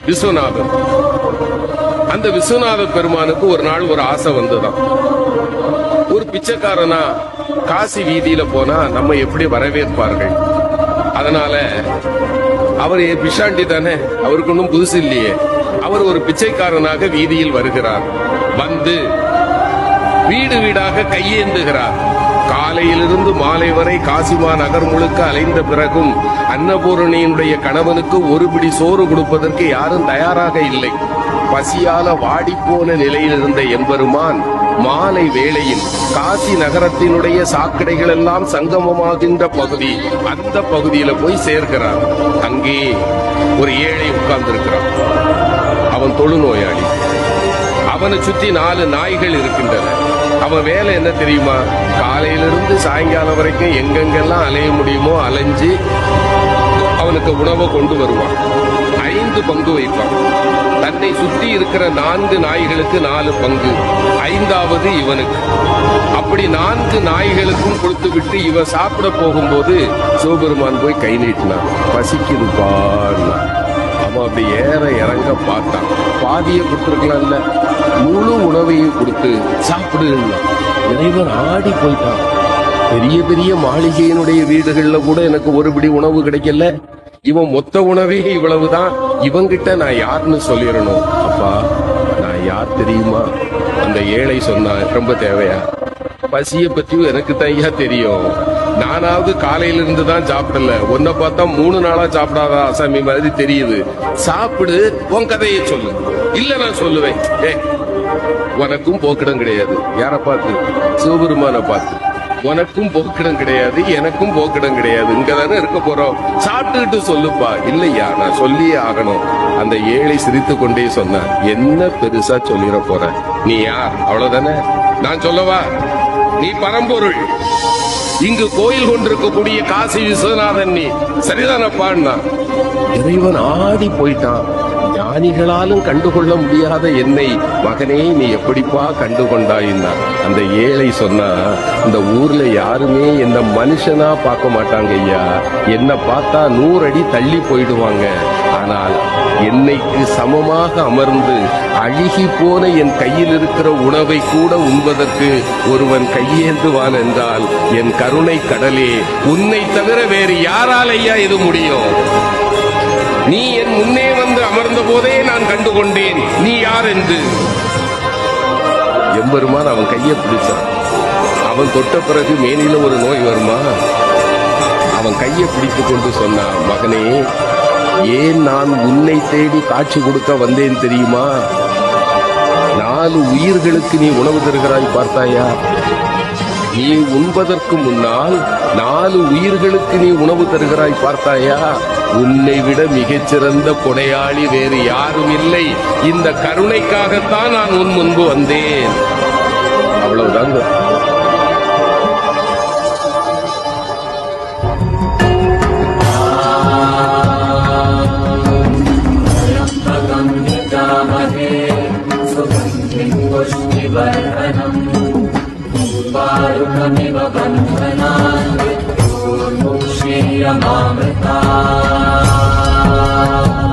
விஸ்வநாதர். அந்த விஸ்வநாத பெருமானுக்கு ஒரு நாள் ஒரு ஆசை வந்துதான். ஒரு பிச்சைக்காரனா காசி வீதியில போனா நம்ம எப்படி வரவேற்பார்கள்? அதனால அவர் பிஷாண்டி தானே, அவருக்கு ஒன்றும் புதுசு இல்லையே. அவர் ஒரு பிச்சைக்காரனாக வீதியில் வருகிறார். வந்து வீடு வீடாக கையேந்துகிறார். காலையிலிருந்து மாலை வரை காசிமா நகர் முழுக்க அலைந்த பிறகும் அன்னபூரணியினுடைய கணவனுக்கு ஒரு பிடி சோறு கொடுப்பதற்கு யாரும் தயாராக இல்லை. பசியால வாடிப்போன நிலையில் இருந்த எம்பெருமான் மாலை வேளையில் காசி நகரத்தினுடைய சாக்கடைகள் எல்லாம் சங்கமமாகின்ற பகுதி, அந்த பகுதியில போய் சேர்க்கிறார். அங்கே ஒரு ஏழை உட்கார்ந்திருக்கிறான். அவன் தொழுநோயாளி. அவனை சுற்றி 4 நாய்கள் இருக்கின்றன. அவன் வேலை என்ன தெரியுமா? காலையிலிருந்து சாயங்காலம் வரைக்கும் எங்கெங்கெல்லாம் அலைய முடியுமோ அலைஞ்சு அவனுக்கு உணவை கொண்டு வருவான். 5 பங்கு வைப்பான். தன்னை சுற்றி இருக்கிற 4 நாய்களுக்கு 4 பங்கு, 5வது இவனுக்கு. அப்படி 4 நாய்களுக்கும் கொடுத்து விட்டு இவன் சாப்பிட போகும்போது சிவபெருமான் போய் கை நீட்டினான். பசிக்குதுப்பான்னா. அவன் அப்படி ஏற இறங்க பார்த்தான். பாதியை கொடுத்துருக்கலாம்ல, முழு உணவையும் கொடுத்து சாப்பிடுன்னா. இறைவன் ஆடி போயிட்டான். பெரிய பெரிய மாளிகையினுடைய வீடுகள்ல கூட எனக்கு ஒரு பிடி உணவு கிடைக்கல, இவன் மொத்த உணவே இவ்வளவுதான், இவங்கிட்ட நான் யாருன்னு சொல்லிடணும். அப்பா நான் யார் தெரியுமா? அந்த ஏழை சொன்னா, ரொம்ப தேவையா? பசிய பத்தியும் எனக்கு தையா தெரியும். நானாவது காலையிலிருந்து தான் சாப்பிடல, உன்னை பார்த்தா 3 நாளா சாப்பிடாத அசாமி மாதிரி தெரியுது. சாப்பிடு, உன் கதையை சொல்லு. இல்ல நான் சொல்லுவேன். உனக்கும் போக்கிடம் கிடையாது. யார பார்த்து? சிவபெருமான பார்த்து. உனக்கும் போக்கிடம் கிடையாது, எனக்கும் போக்கிடம் கிடையாது. இங்கதானே இருக்க போறோம், சாப்பிட்டுக்கிட்டு சொல்லுப்பா. இல்லையா, நான் சொல்லியே ஆகணும். அந்த ஏழை சிரித்து கொண்டே சொன்னான், என்ன பெருசா சொல்லிட போற? நீ யார்? அவ்வளவுதானே. நான் சொல்லவா? நீ பரம்பொருள். இங்கு கோயில் கொண்டிருக்கக்கூடிய காசி விஸ்வநாதன் நீ. சரிதானப்பான்னா. இறைவன் ஆடி போயிட்டான். ஞானிகளாலும் கண்டுகொள்ள முடியாத என்னை மகனே நீ எப்படிப்பா கண்டுகொண்டாயின்னா. அந்த ஏழை சொன்னா, இந்த ஊர்ல யாருமே என்ன மனுஷனா பார்க்க மாட்டாங்க ஐயா. என்ன பார்த்தா 100 அடி தள்ளி போயிடுவாங்க. ஆனால் என்னைக்கு சமமாக அமர்ந்து அழுகி போன என் கையில் இருக்கிற உணவை கூட உண்பதற்கு ஒருவன் கையேந்துவான் என்றால் என் கருணை கடலே, உன்னை தவிர வேறு யாரால் ஐயா இது முடியும்? நீ என் முன்னே வந்து அமர்ந்த போதே நான் கண்டுகொண்டேன் நீ யார் என்று. எம்பெருமான் அவன் கையை பிடிச்சான். அவன் தொட்ட பிறகு மேனில ஒரு நோய் வருமா? அவன் கையை பிடித்துக் கொண்டு சொன்னான், மகனே ஏன் நான் உன்னை தேடி காட்சி கொடுக்க வந்தேன் தெரியுமா? 4 உயிர்களுக்கு நீ உணவு தருகிறாய் பார்த்தாயா? நீ உண்பதற்கு முன்னால் 4 உயிர்களுக்கு நீ உணவு தருகிறாய் பார்த்தாயா? உன்னை விட மிகச்சிறந்த கொடையாளி வேறு யாரும் இல்லை. இந்த கருணைக்காகத்தான் நான் உன் முன்பு வந்தேன். அவ்வளவுதாங்க. Bye.